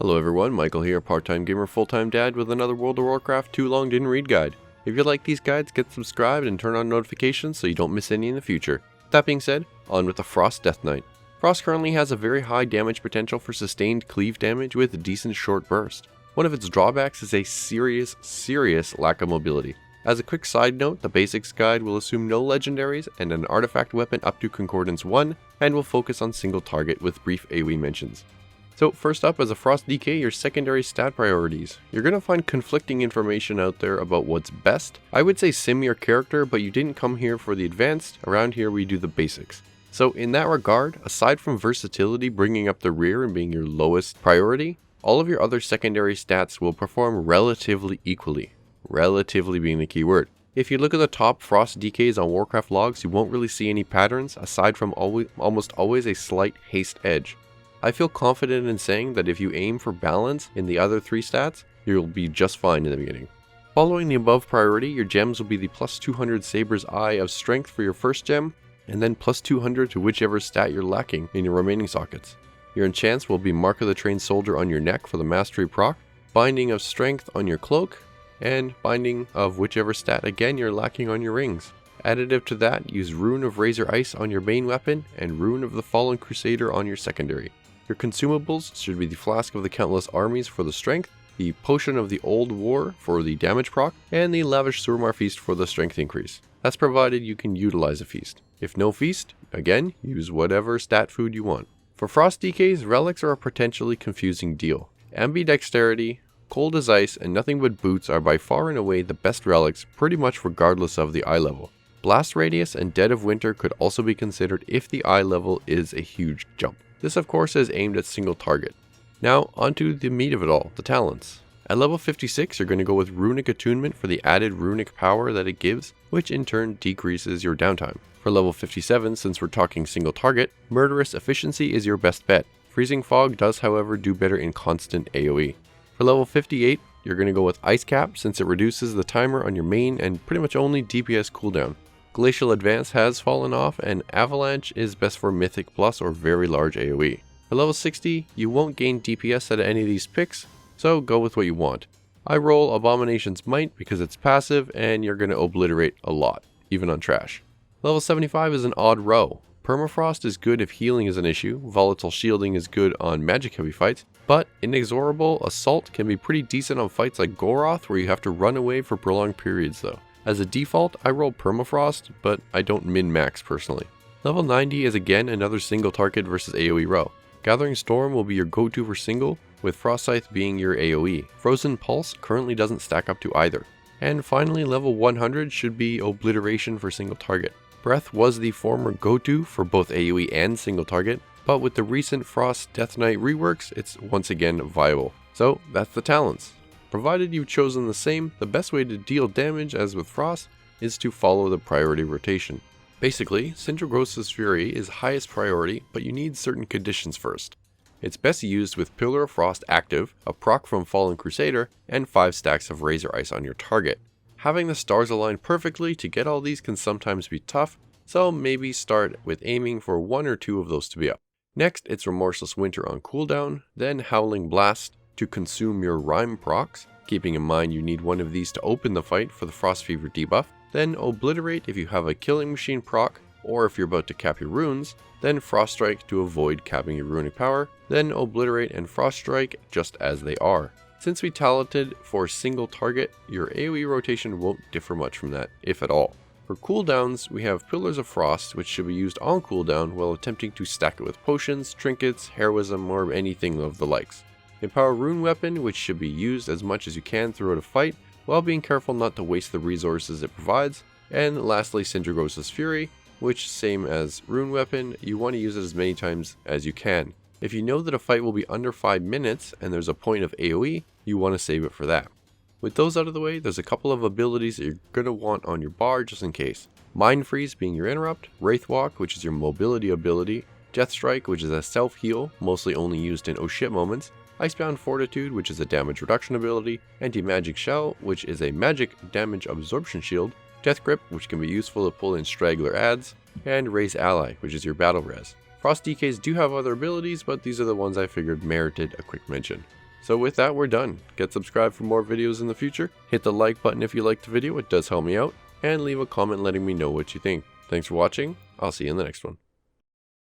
Hello everyone, Michael here, part-time gamer, full-time dad with another World of Warcraft Too Long Didn't Read guide. If you like these guides, get subscribed and turn on notifications so you don't miss any in the future. That being said, on with the Frost Death Knight. Frost currently has a very high damage potential for sustained cleave damage with a decent short burst. One of its drawbacks is a serious lack of mobility. As a quick side note, the basics guide will assume no legendaries and an artifact weapon up to Concordance 1, and will focus on single target with brief AoE mentions. So first up, as a Frost DK, your secondary stat priorities. You're going to find conflicting information out there about what's best. I would say sim your character, but you didn't come here for the advanced. Around here we do the basics. So in that regard, aside from versatility bringing up the rear and being your lowest priority, all of your other secondary stats will perform relatively equally. Relatively being the key word. If you look at the top Frost DKs on Warcraft logs, you won't really see any patterns aside from almost always a slight haste edge. I feel confident in saying that if you aim for balance in the other three stats, you'll be just fine in the beginning. Following the above priority, your gems will be the plus 200 Saber's Eye of Strength for your first gem, and then plus 200 to whichever stat you're lacking in your remaining sockets. Your enchants will be Mark of the Trained Soldier on your neck for the Mastery proc, Binding of Strength on your cloak, and Binding of whichever stat again you're lacking on your rings. Additive to that, use Rune of Razor Ice on your main weapon, and Rune of the Fallen Crusader on your secondary. Your consumables should be the Flask of the Countless Armies for the strength, the Potion of the Old War for the damage proc, and the Lavish Surmar Feast for the strength increase. That's provided you can utilize a feast. If no feast, again, use whatever stat food you want. For Frost DKs, relics are a potentially confusing deal. Ambidexterity, Cold as Ice, and Nothing But Boots are by far and away the best relics, pretty much regardless of the eye level. Blast Radius and Dead of Winter could also be considered if the eye level is a huge jump. This of course is aimed at single target. Now onto the meat of it all, the talents. At level 56 you're going to go with Runic Attunement for the added runic power that it gives, which in turn decreases your downtime. For level 57, since we're talking single target, Murderous Efficiency is your best bet. Freezing Fog does however do better in constant AoE. For level 58, you're going to go with Ice Cap since it reduces the timer on your main and pretty much only DPS cooldown. Glacial Advance has fallen off, and Avalanche is best for Mythic Plus or very large AoE. For level 60, you won't gain DPS out of any of these picks, so go with what you want. I roll Abomination's Might because it's passive and you're going to obliterate a lot, even on trash. Level 75 is an odd row. Permafrost is good if healing is an issue, Volatile Shielding is good on magic heavy fights, but Inexorable Assault can be pretty decent on fights like Goroth where you have to run away for prolonged periods though. As a default, I roll Permafrost, but I don't min-max personally. Level 90 is again another single target versus AoE row. Gathering Storm will be your go-to for single, with Frost Scythe being your AoE. Frozen Pulse currently doesn't stack up to either. And finally, level 100 should be Obliteration for single target. Breath was the former go-to for both AoE and single target, but with the recent Frost Death Knight reworks, it's once again viable. So that's the talents. Provided you've chosen the same, the best way to deal damage as with Frost is to follow the priority rotation. Basically, Sindragosa's Fury is highest priority, but you need certain conditions first. It's best used with Pillar of Frost active, a proc from Fallen Crusader, and 5 stacks of Razor Ice on your target. Having the stars align perfectly to get all these can sometimes be tough, so maybe start with aiming for 1 or 2 of those to be up. Next, it's Remorseless Winter on cooldown, then Howling Blast to consume your Rime procs, keeping in mind you need one of these to open the fight for the Frost Fever debuff, then Obliterate if you have a Killing Machine proc, or if you're about to cap your runes, then Frost Strike to avoid capping your runic power, then Obliterate and Frost Strike just as they are. Since we talented for single target, your AoE rotation won't differ much from that, if at all. For cooldowns, we have Pillars of Frost, which should be used on cooldown while attempting to stack it with potions, trinkets, heroism, or anything of the likes. Empower Rune Weapon, which should be used as much as you can throughout a fight, while being careful not to waste the resources it provides. And lastly, Sindragosa's Fury, which, same as Rune Weapon, you want to use it as many times as you can. If you know that a fight will be under 5 minutes and there's a point of AoE, you want to save it for that. With those out of the way, there's a couple of abilities that you're going to want on your bar just in case. Mind Freeze being your interrupt, Wraithwalk, which is your mobility ability, Death Strike, which is a self-heal, mostly only used in oh shit moments, Icebound Fortitude, which is a damage reduction ability, Anti-Magic Shell, which is a magic damage absorption shield, Death Grip, which can be useful to pull in straggler adds, and Raise Ally, which is your battle res. Frost DKs do have other abilities, but these are the ones I figured merited a quick mention. So with that, we're done. Get subscribed for more videos in the future, hit the like button if you liked the video, it does help me out, and leave a comment letting me know what you think. Thanks for watching, I'll see you in the next one.